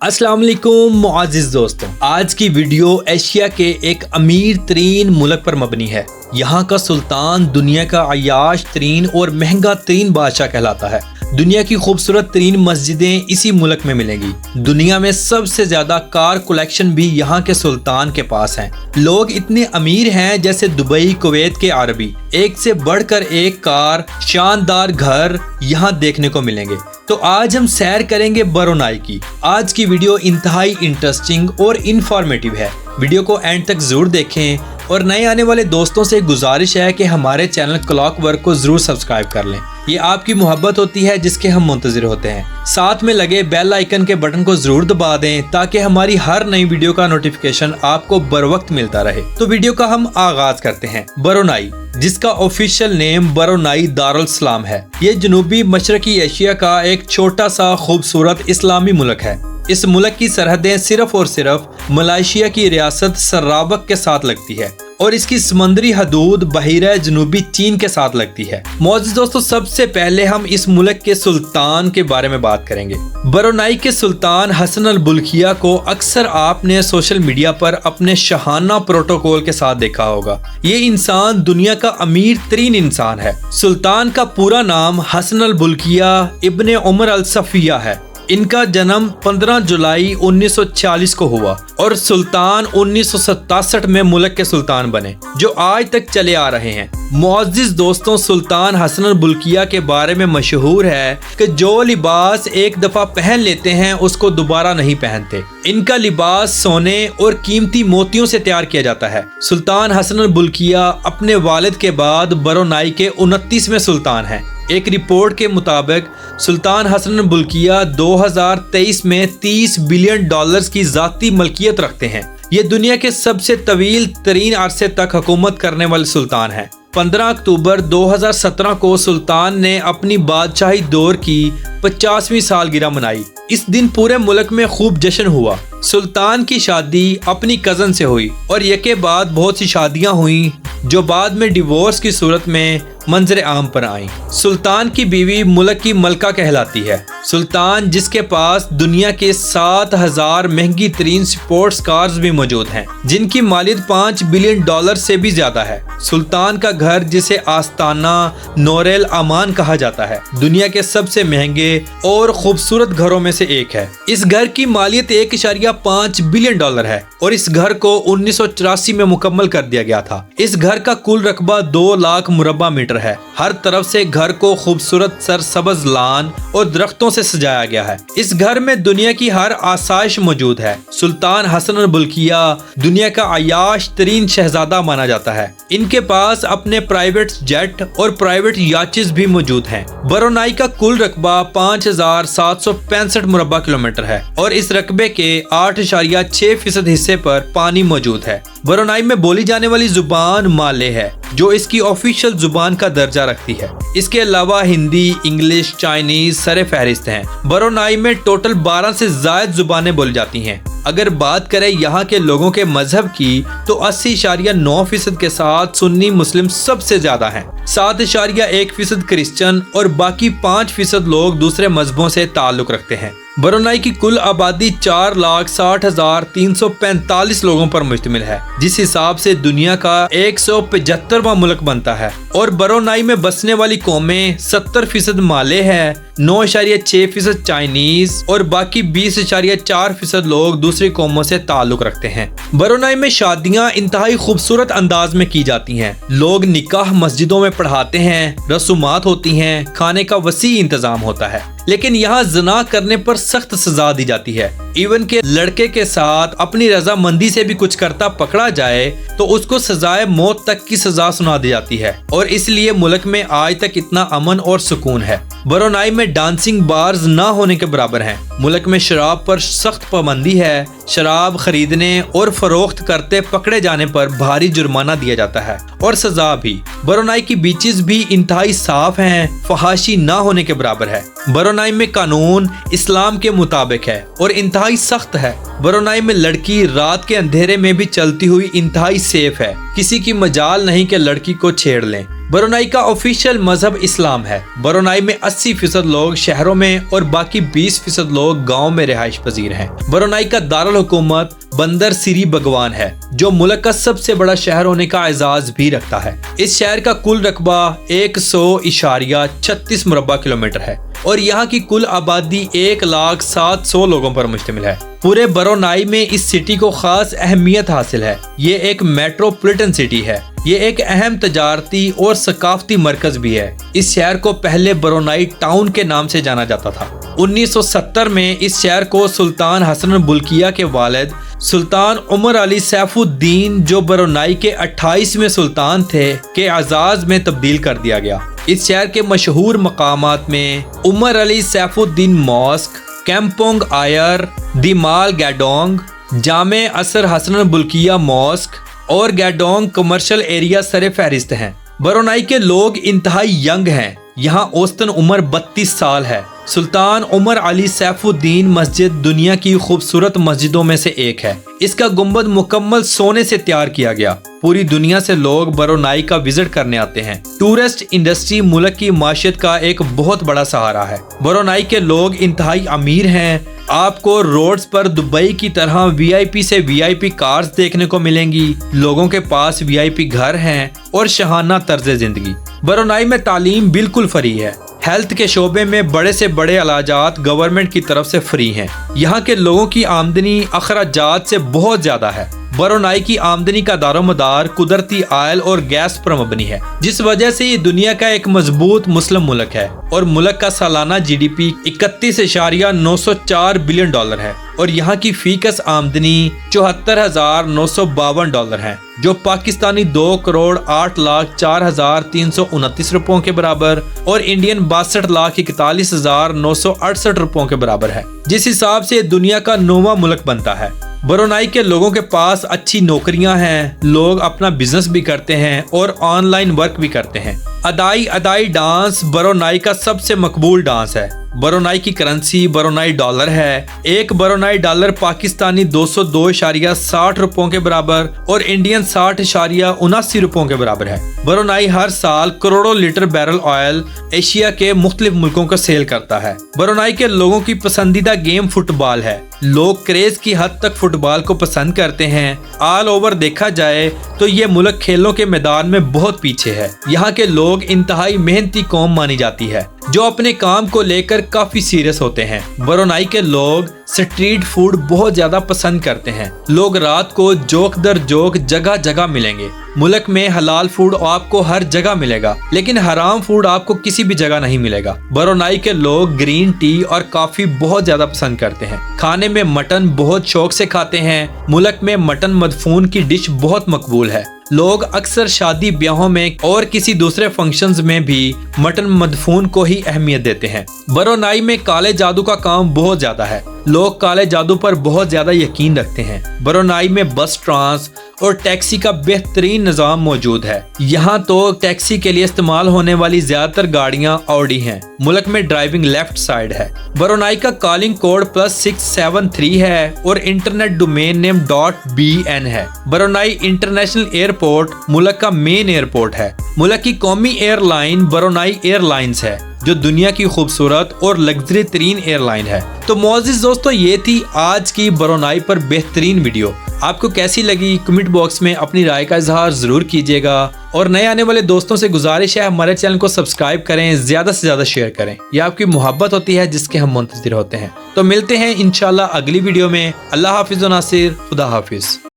अस्सलाम वालेकुम मुआज़िज़ दोस्तों, आज की वीडियो एशिया के एक अमीर तरीन मुल्क पर मबनी है। यहाँ का सुल्तान दुनिया का अय्याश तरीन और महंगा तरीन बादशाह कहलाता है। दुनिया की खूबसूरत तरीन मस्जिदें इसी मुल्क में मिलेंगी। दुनिया में सबसे ज्यादा कार कलेक्शन भी यहाँ के सुल्तान के पास हैं। लोग इतने अमीर हैं जैसे दुबई, कुवैत के अरबी। एक से बढ़कर एक कार, शानदार घर यहाँ देखने को मिलेंगे। तो आज हम सैर करेंगे ब्रुनाई की। आज की वीडियो इंतहाई इंटरेस्टिंग और इंफॉर्मेटिव है। वीडियो को एंड तक जरूर देखें और नए आने वाले दोस्तों से गुजारिश है कि हमारे चैनल क्लॉकवर्क को जरूर सब्सक्राइब कर लें। ये आपकी मोहब्बत होती है जिसके हम मुंतजिर होते हैं। साथ में लगे बेल आइकन के बटन को जरूर दबा दें ताकि हमारी हर नई वीडियो का नोटिफिकेशन आपको बर वक्त मिलता रहे। तो वीडियो का हम आगाज करते हैं। ब्रुनाई, जिसका ऑफिशियल नेम ब्रुनाई दारुल सलाम है, ये जनूबी मशरकी एशिया का एक छोटा सा खूबसूरत इस्लामी मुल्क है। इस मुल्क की सरहदें सिर्फ और सिर्फ मलेशिया की रियासत सरावक के साथ लगती है और इसकी समुद्री हदूद बहिरा जनूबी चीन के साथ लगती है। मौजूद दोस्तों, सबसे पहले हम इस मुल्क के सुल्तान के बारे में बात करेंगे। ब्रुनाई के सुल्तान हसन अल बुल्किया को अक्सर आपने सोशल मीडिया पर अपने शाहाना प्रोटोकॉल के साथ देखा होगा। ये इंसान दुनिया का अमीर तरीन इंसान है। सुल्तान का पूरा नाम हसन अल बुल्किया इब्ने उमर अल सफिया है। इनका जन्म 15 जुलाई 1946 को हुआ और सुल्तान 1967 में मुल्क के सुल्तान बने, जो आज तक चले आ रहे हैं। मुअज़्ज़िज़ दोस्तों, सुल्तान हसन अल बुल्किया के बारे में मशहूर है कि जो लिबास एक दफा पहन लेते हैं उसको दोबारा नहीं पहनते। इनका लिबास सोने और कीमती मोतियों से तैयार किया जाता है। सुल्तान हसन अल बुल्किया अपने वालिद के बाद ब्रुनाई के 29वें सुल्तान हैं। एक रिपोर्ट के मुताबिक सुल्तान हसन अल बुल्किया 2023 में $30 बिलियन की जाती मलकियत रखते हैं। ये दुनिया के सबसे तवील तरीन अरसे तक हुकूमत करने वाले सुल्तान हैं। 15 अक्टूबर 2017 को सुल्तान ने अपनी बादशाही दौर की 50वीं सालगिरह मनाई। इस दिन पूरे मुल्क में खूब जश्न हुआ। सुल्तान की शादी अपनी कजन से हुई और यके बाद बहुत सी शादियां हुई जो बाद में डिवोर्स की सूरत में मंजर आम पर आई। सुल्तान की बीवी मुल्क की मलका कहलाती है। सुल्तान, जिसके पास दुनिया के 7000 महंगी तरीन स्पोर्ट्स कार्स भी मौजूद हैं, जिनकी मालियत $5 बिलियन से भी ज्यादा है। सुल्तान का घर, जिसे आस्ताना नोरेल अमान कहा जाता है, दुनिया के सबसे महंगे और खूबसूरत घरों में से एक है। इस घर की मालियत $1.5 बिलियन है और इस घर को 1984 में मुकम्मल कर दिया गया था। इस घर का कुल रकबा 2 लाख मुरब्बा मीटर है। हर तरफ से घर को खूबसूरत सरसब्ज लान और दरख्तों से सजाया गया है। इस घर में दुनिया की हर आसाइश मौजूद है। सुल्तान हसन अल बुल्किया दुनिया का अय्याश तरीन शहजादा माना जाता है। इनके पास अपने प्राइवेट जेट और प्राइवेट याचेस भी मौजूद हैं। ब्रुनाई का कुल रकबा 5765 मुरब्बा किलोमीटर है और इस रकबे के 8.6% हिस्से पर पानी मौजूद है। ब्रुनाई में बोली जाने वाली जुबान माले है, जो इसकी ऑफिशियल जुबान का दर्जा रखती है। इसके अलावा हिंदी, इंग्लिश, चाइनीज सरे फहरिस्त हैं। ब्रुनाई में टोटल 12 से ज्यादा जुबानें बोली जाती हैं। अगर बात करें यहाँ के लोगों के मजहब की तो 80.9% के साथ सुन्नी मुस्लिम सबसे ज्यादा हैं। 7.1% क्रिश्चियन और बाकी 5% लोग दूसरे मजहबों से ताल्लुक रखते हैं। ब्रुनाई की कुल आबादी 4,60,345 लोगों पर मुश्तमिल है, जिस हिसाब से दुनिया का 175वां मुल्क बनता है। और ब्रुनाई में बसने वाली कौमें 70% माले है, 9.6% चाइनीज और बाकी 20.4% लोग दूसरी कौमों से ताल्लुक रखते हैं। ब्रुनाई में शादियां इंतहाई खूबसूरत अंदाज में की जाती हैं। लोग निकाह मस्जिदों में पढ़ाते हैं, रसूमात होती हैं, खाने का वसी इंतजाम होता है। लेकिन यहाँ ज़िना करने पर सख्त सजा दी जाती है। इवन के लड़के के साथ अपनी रजामंदी से भी कुछ करता पकड़ा जाए तो उसको सजाए मौत तक की सजा सुना दी जाती है और इसलिए मुल्क में आज तक इतना अमन और सुकून है। ब्रुनाई में डांसिंग बार्स ना होने के बराबर हैं। मुल्क में शराब पर सख्त पाबंदी है। शराब खरीदने और फरोख्त करते पकड़े जाने पर भारी जुर्माना दिया जाता है और सजा भी। ब्रुनाई की बीचेस भी इंतहाई साफ हैं, फहाशी ना होने के बराबर है। ब्रुनाई में कानून इस्लाम के मुताबिक है और इंतहाई सख्त है। ब्रुनाई में लड़की रात के अंधेरे में भी चलती हुई इंतहाई सेफ है। किसी की मजाल नहीं कि लड़की को छेड़ लें। برونائی کا آفیشیل مذہب اسلام ہے۔ برونائی میں 80% لوگ شہروں میں اور باقی 20% لوگ گاؤں میں رہائش پذیر ہیں۔ برونائی کا دارالحکومت بندر سری بگوان ہے، جو ملک کا سب سے بڑا شہر ہونے کا اعزاز بھی رکھتا ہے۔ اس شہر کا کل رقبہ 100.36 مربع کلومیٹر ہے اور یہاں کی کل آبادی 1,07,000 لوگوں پر مشتمل ہے۔ پورے برونائی میں اس سٹی کو خاص اہمیت حاصل ہے۔ یہ ایک میٹروپولیٹن سٹی ہے۔ یہ ایک اہم تجارتی اور ثقافتی مرکز بھی ہے۔ اس شہر کو پہلے برونائی ٹاؤن کے نام سے جانا جاتا تھا۔ 1970 میں اس شہر کو سلطان حسن بلقیہ کے والد سلطان عمر علی سیف الدین، جو برونائی کے 28ویں سلطان تھے، کے اعزاز میں تبدیل کر دیا گیا۔ اس شہر کے مشہور مقامات میں عمر علی سیف الدین ماسک، کیمپونگ آئر، دی مال گیڈونگ، جامع عصر حسن بلقیہ ماسک اور گیڈونگ کمرشل ایریا سر فہرست ہیں۔ برونائی کے لوگ انتہائی ینگ ہیں۔ یہاں اوسطن عمر 32 سال ہے۔ سلطان عمر علی سیف الدین مسجد دنیا کی خوبصورت مسجدوں میں سے ایک ہے۔ اس کا گنبد مکمل سونے سے تیار کیا گیا۔ پوری دنیا سے لوگ برونائی کا وزٹ کرنے آتے ہیں۔ ٹورسٹ انڈسٹری ملک کی معیشت کا ایک بہت بڑا سہارا ہے۔ برونائی کے لوگ انتہائی امیر ہیں۔ آپ کو روڈز پر دبئی کی طرح VIP سے VIP کارز دیکھنے کو ملیں گی۔ لوگوں کے پاس VIP گھر ہیں اور شاہانہ طرز زندگی۔ برونائی میں تعلیم بالکل فری ہے۔ ہیلتھ کے شعبے میں بڑے سے بڑے علاجات گورنمنٹ کی طرف سے فری ہیں۔ یہاں کے لوگوں کی آمدنی اخراجات سے بہت زیادہ ہے۔ برونائی کی آمدنی کا دار و مدار قدرتی آئل اور گیس پر مبنی ہے، جس وجہ سے یہ دنیا کا ایک مضبوط مسلم ملک ہے اور ملک کا سالانہ GDP 31.904 بلین ڈالر ہے اور یہاں کی فی کس آمدنی $74,952 ہے، جو پاکستانی 2,08,04,329 روپوں کے برابر اور انڈین 62,41,968 روپوں کے برابر ہے، جس حساب سے دنیا کا 9واں ملک بنتا ہے۔ برونائی کے لوگوں کے پاس اچھی نوکریاں ہیں، لوگ اپنا بزنس بھی کرتے ہیں اور آن لائن ورک بھی کرتے ہیں۔ ادائی ڈانس برونائی کا سب سے مقبول ڈانس ہے۔ برونائی کی کرنسی برونائی ڈالر ہے۔ ایک برونائی ڈالر پاکستانی 202.60 روپوں کے برابر اور انڈین 60.79 روپوں کے برابر ہے۔ برونائی ہر سال کروڑوں لیٹر بیرل آئل ایشیا کے مختلف ملکوں کو سیل کرتا ہے۔ برونائی کے لوگوں کی پسندیدہ گیم فٹ بال ہے۔ لوگ کریز کی حد تک فٹ بال کو پسند کرتے ہیں۔ آل اوور دیکھا جائے تو یہ ملک کھیلوں کے میدان میں بہت پیچھے ہے۔ یہاں کے لوگ انتہائی محنتی قوم مانی جاتی ہے، جو اپنے کام کو لے کر کافی سیریس ہوتے ہیں۔ برونائی کے لوگ سٹریٹ فوڈ بہت زیادہ پسند کرتے ہیں۔ لوگ رات کو جوک در جوک جگہ جگہ ملیں گے۔ ملک میں حلال فوڈ آپ کو ہر جگہ ملے گا، لیکن حرام فوڈ آپ کو کسی بھی جگہ نہیں ملے گا۔ برونائی کے لوگ گرین ٹی اور کافی بہت زیادہ پسند کرتے ہیں۔ کھانے میں مٹن بہت شوق سے کھاتے ہیں۔ ملک میں مٹن مدفون کی ڈش بہت مقبول ہے۔ لوگ اکثر شادی بیاہوں میں اور کسی دوسرے فنکشنز میں بھی مٹن مدفون کو ہی اہمیت دیتے ہیں۔ برونائی میں کالے جادو کا کام بہت زیادہ ہے۔ لوگ کالے جادو پر بہت زیادہ یقین رکھتے ہیں۔ برونائی میں بس ٹرانس اور ٹیکسی کا بہترین نظام موجود ہے۔ یہاں تو ٹیکسی کے لیے استعمال ہونے والی زیادہ تر گاڑیاں آڈی ہیں۔ ملک میں ڈرائیونگ لیفٹ سائیڈ ہے۔ برونائی کا کالنگ کوڈ +673 ہے اور انٹرنیٹ ڈومین نیم .bn ہے۔ برونائی انٹرنیشنل ایئرپورٹ ملک کا مین ایئرپورٹ ہے۔ ملک کی قومی airline Brunei Airlines ہے، جو دنیا کی خوبصورت اور لگژری ترین ایئر لائن ہے۔ تو معزز دوستو، یہ تھی آج کی برونائی پر بہترین ویڈیو۔ آپ کو کیسی لگی کمنٹ باکس میں اپنی رائے کا اظہار ضرور کیجیے گا، اور نئے آنے والے دوستوں سے گزارش ہے ہمارے چینل کو سبسکرائب کریں، زیادہ سے زیادہ شیئر کریں۔ یہ آپ کی محبت ہوتی ہے جس کے ہم منتظر ہوتے ہیں۔ تو ملتے ہیں انشاءاللہ اگلی ویڈیو میں۔ اللہ حافظ و ناصر، خدا حافظ۔